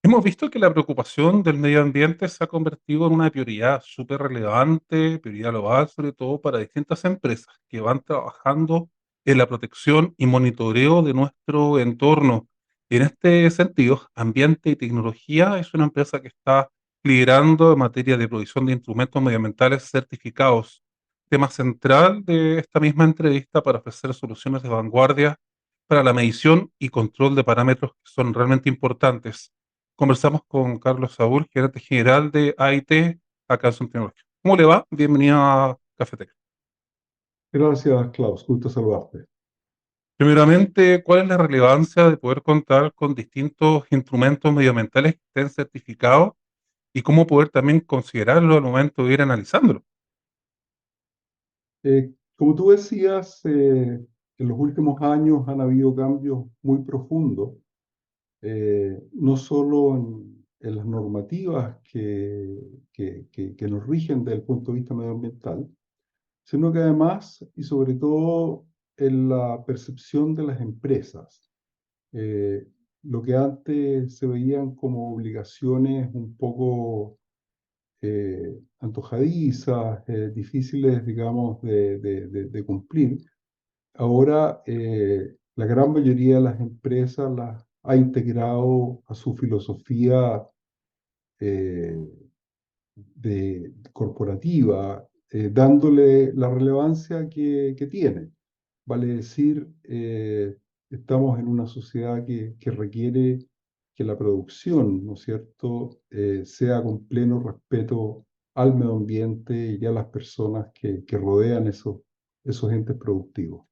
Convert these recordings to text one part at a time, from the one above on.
Hemos visto que la preocupación del medio ambiente se ha convertido en una prioridad súper relevante, prioridad global, sobre todo para distintas empresas que van trabajando en la protección y monitoreo de nuestro entorno. Y en este sentido, Ambiente y Tecnología es una empresa que está liderando en materia de provisión de instrumentos medioambientales certificados, tema central de esta misma entrevista para ofrecer soluciones de vanguardia para la medición y control de parámetros que son realmente importantes. Conversamos con Carlos Saúl, gerente general de AIT acá en Sun Tecnología. ¿Cómo le va? Bienvenido a Cafeteca. Gracias, Klaus. Gusto saludarte. Primeramente, ¿cuál es la relevancia de poder contar con distintos instrumentos medioambientales que estén certificados y cómo poder también considerarlo al momento de ir analizándolo? Como tú decías, en los últimos años han habido cambios muy profundos, no solo en las normativas que nos rigen desde el punto de vista medioambiental, sino que además y sobre todo en la percepción de las empresas. Eh, lo que antes se veían como obligaciones un poco antojadizas, difíciles, digamos, de cumplir. Ahora, la gran mayoría de las empresas las ha integrado a su filosofía eh, corporativa, dándole la relevancia que tiene. Vale decir, estamos en una sociedad que requiere que la producción, ¿no es cierto?, sea con pleno respeto al medio ambiente y a las personas que rodean esos entes productivos.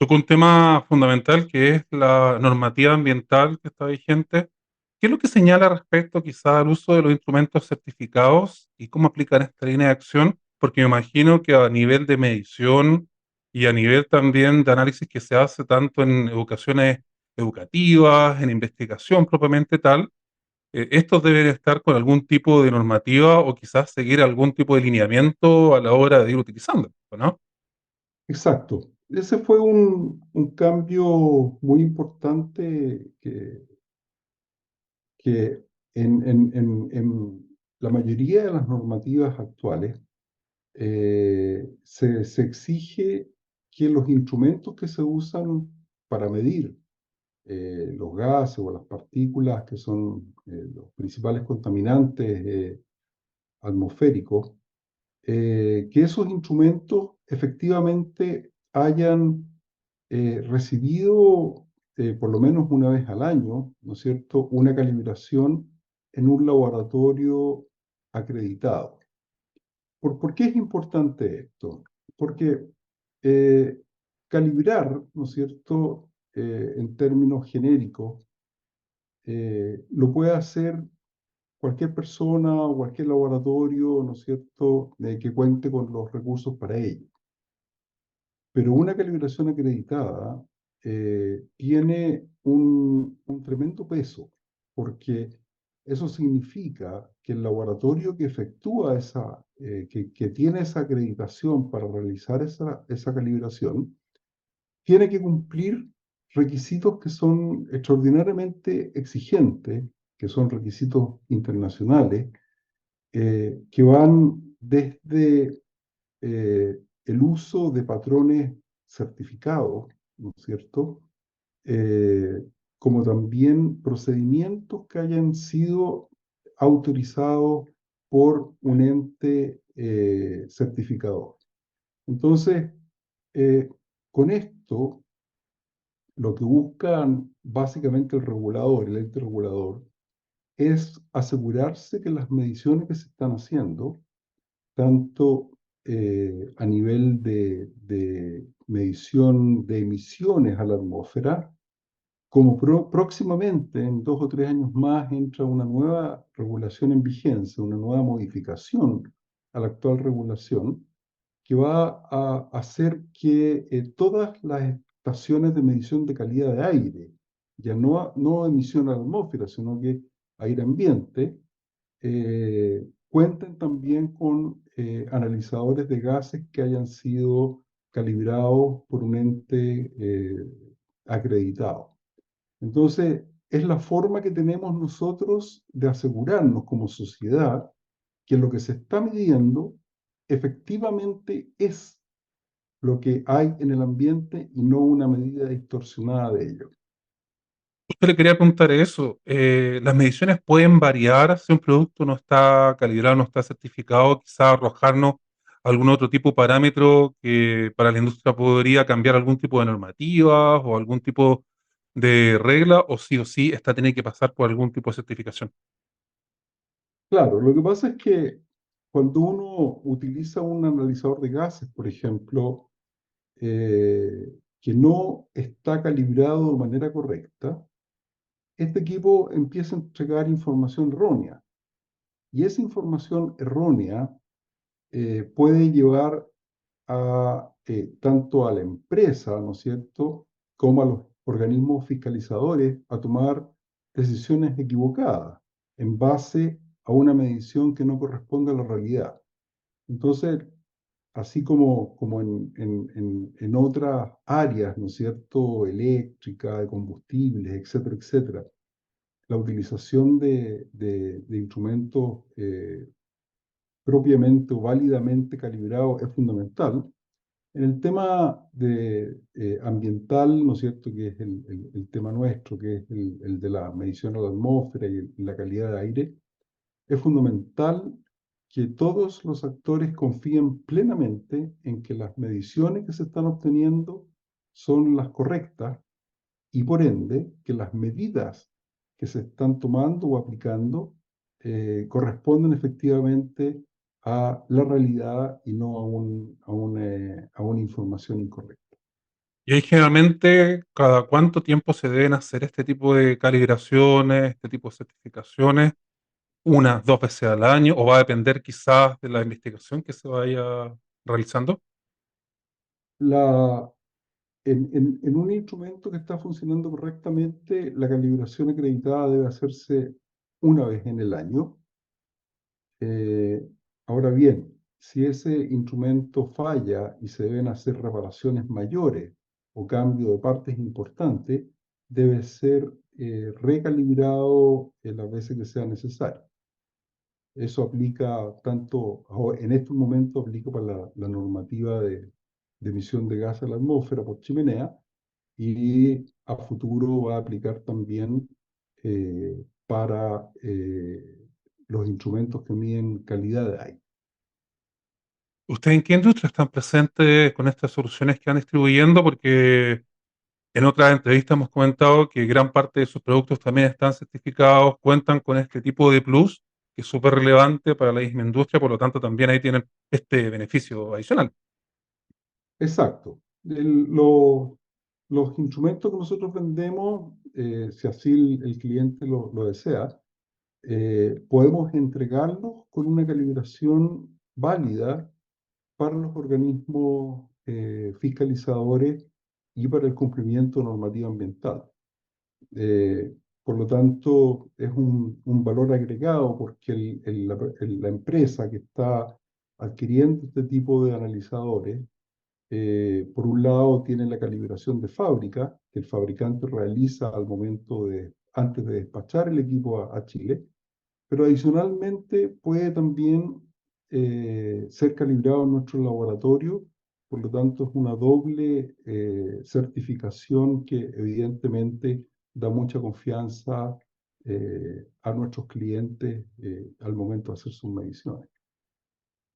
Tocó un tema fundamental que es la normativa ambiental que está vigente. ¿Qué es lo que señala respecto quizá al uso de los instrumentos certificados y cómo aplicar esta línea de acción? Porque me imagino que a nivel de medición y a nivel también de análisis que se hace tanto en educaciones educativas, en investigación propiamente tal, estos deben estar con algún tipo de normativa o quizás seguir algún tipo de lineamiento a la hora de ir utilizando, ¿no? Exacto. Ese fue un cambio muy importante que en la mayoría de las normativas actuales se exige que los instrumentos que se usan para medir los gases o las partículas, que son los principales contaminantes atmosféricos, que esos instrumentos efectivamente hayan recibido por lo menos una vez al año, ¿no es cierto?, una calibración en un laboratorio acreditado. ¿Por qué es importante esto? Porque eh, calibrar, ¿no es cierto?, en términos genéricos, lo puede hacer cualquier persona o cualquier laboratorio, ¿no es cierto?, que cuente con los recursos para ello. Pero una calibración acreditada tiene un tremendo peso, porque eso significa que el laboratorio que efectúa que tiene esa acreditación para realizar esa calibración, tiene que cumplir requisitos que son extraordinariamente exigentes, que son requisitos internacionales, que van desde el uso de patrones certificados, ¿no es cierto? Eh, Como también procedimientos que hayan sido autorizados por un ente certificador. Entonces, eh, con esto, lo que buscan básicamente el regulador, el ente regulador, es asegurarse que las mediciones que se están haciendo tanto a nivel de medición de emisiones a la atmósfera, como próximamente, en 2 o 3 años más, entra una nueva regulación en vigencia, una nueva modificación a la actual regulación, que va a hacer que todas las estaciones de medición de calidad de aire, ya no emisión a la atmósfera, sino que aire ambiente, cuenten también con analizadores de gases que hayan sido calibrados por un ente acreditado. Entonces, es la forma que tenemos nosotros de asegurarnos como sociedad que lo que se está midiendo efectivamente es lo que hay en el ambiente y no una medida distorsionada de ello. Usted le quería preguntar eso. ¿Las mediciones pueden variar si un producto no está calibrado, no está certificado? Quizá arrojarnos algún otro tipo de parámetro que para la industria podría cambiar algún tipo de normativas o algún tipo de regla, o sí, esta tiene que pasar por algún tipo de certificación. Claro, lo que pasa es que cuando uno utiliza un analizador de gases, por ejemplo, que no está calibrado de manera correcta, este equipo empieza a entregar información errónea. Y esa información errónea puede llevar tanto a la empresa, ¿no es cierto?, como a los organismos fiscalizadores a tomar decisiones equivocadas en base a una medición que no corresponde a la realidad. Entonces, así como en otras áreas, ¿no es cierto?, eléctrica, de combustibles, etcétera, etcétera, la utilización de instrumentos propiamente o válidamente calibrados es fundamental. En el tema ambiental, ¿no es cierto?, que es el tema nuestro, que es el de la medición a la atmósfera y la calidad de aire, es fundamental que todos los actores confíen plenamente en que las mediciones que se están obteniendo son las correctas y por ende que las medidas que se están tomando o aplicando corresponden efectivamente a la realidad y no a una información incorrecta. Y ahí generalmente, ¿cada cuánto tiempo se deben hacer este tipo de calibraciones, este tipo de certificaciones? ¿Unas dos veces al año? ¿O va a depender quizás de la investigación que se vaya realizando? La, en un instrumento que está funcionando correctamente, la calibración acreditada debe hacerse una vez en el año. Eh, Ahora bien, si ese instrumento falla y se deben hacer reparaciones mayores o cambio de partes importantes, debe ser recalibrado en las veces que sea necesario. Eso aplica tanto, en estos momentos aplica para la normativa de emisión de gas a la atmósfera por chimenea y a futuro va a aplicar también para los instrumentos que miden calidad de aire. ¿Ustedes en qué industria están presentes con estas soluciones que van distribuyendo? Porque en otras entrevistas hemos comentado que gran parte de sus productos también están certificados, cuentan con este tipo de plus, que es súper relevante para la misma industria, por lo tanto también ahí tienen este beneficio adicional. Exacto. Los instrumentos que nosotros vendemos, si así el cliente lo desea, podemos entregarlos con una calibración válida para los organismos fiscalizadores y para el cumplimiento de normativa ambiental. Eh, por lo tanto, es un valor agregado porque la empresa que está adquiriendo este tipo de analizadores, por un lado, tiene la calibración de fábrica que el fabricante realiza antes de despachar el equipo a Chile, pero adicionalmente puede también ser calibrado en nuestro laboratorio, por lo tanto es una doble certificación que evidentemente da mucha confianza a nuestros clientes al momento de hacer sus mediciones.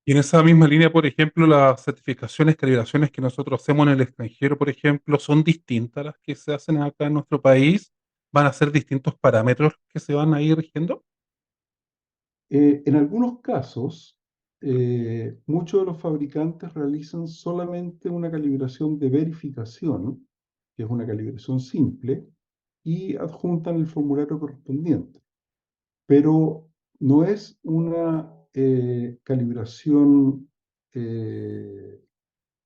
Y en esa misma línea, por ejemplo, las certificaciones, calibraciones que nosotros hacemos en el extranjero, por ejemplo, son distintas a las que se hacen acá en nuestro país. ¿Van a ser distintos parámetros que se van a ir rigiendo? En algunos casos, muchos de los fabricantes realizan solamente una calibración de verificación, que es una calibración simple, y adjuntan el formulario correspondiente. Pero no es una calibración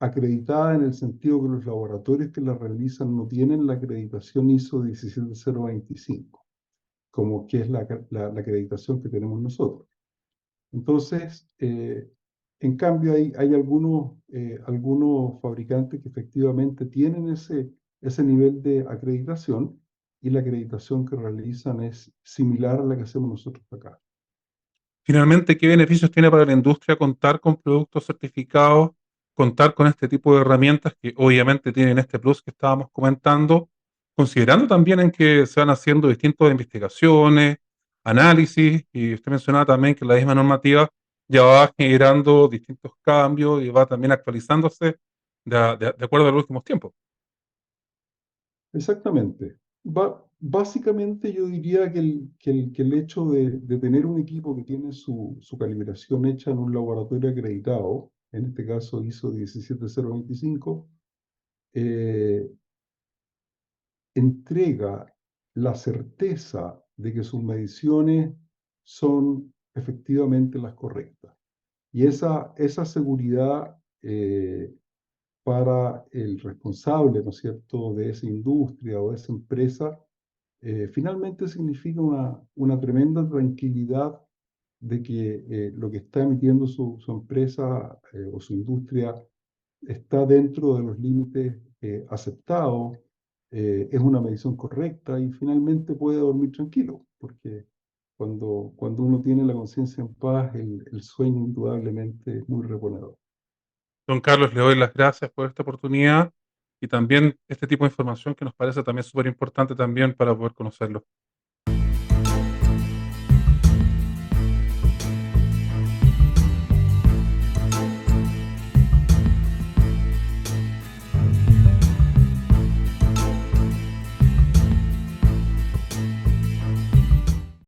acreditada en el sentido que los laboratorios que la realizan no tienen la acreditación ISO 17025, como que es la acreditación que tenemos nosotros. Entonces, en cambio, hay algunos fabricantes que efectivamente tienen ese nivel de acreditación y la acreditación que realizan es similar a la que hacemos nosotros acá. Finalmente, ¿qué beneficios tiene para la industria contar con productos certificados, contar con este tipo de herramientas que obviamente tienen este plus que estábamos comentando, considerando también en que se van haciendo distintas investigaciones, análisis, y usted mencionaba también que la misma normativa ya va generando distintos cambios y va también actualizándose de acuerdo a los últimos tiempos? Exactamente. Básicamente yo diría que el hecho de tener un equipo que tiene su calibración hecha en un laboratorio acreditado, en este caso ISO 17025, eh, entrega la certeza de que sus mediciones son efectivamente las correctas. Y esa seguridad para el responsable, ¿no es cierto?, de esa industria o de esa empresa, finalmente significa una tremenda tranquilidad de que lo que está emitiendo su empresa o su industria está dentro de los límites aceptados, es una medición correcta y finalmente puede dormir tranquilo, porque cuando uno tiene la conciencia en paz, el sueño indudablemente es muy reponedor. Don Carlos, le doy las gracias por esta oportunidad y también este tipo de información que nos parece también súper importante también para poder conocerlo.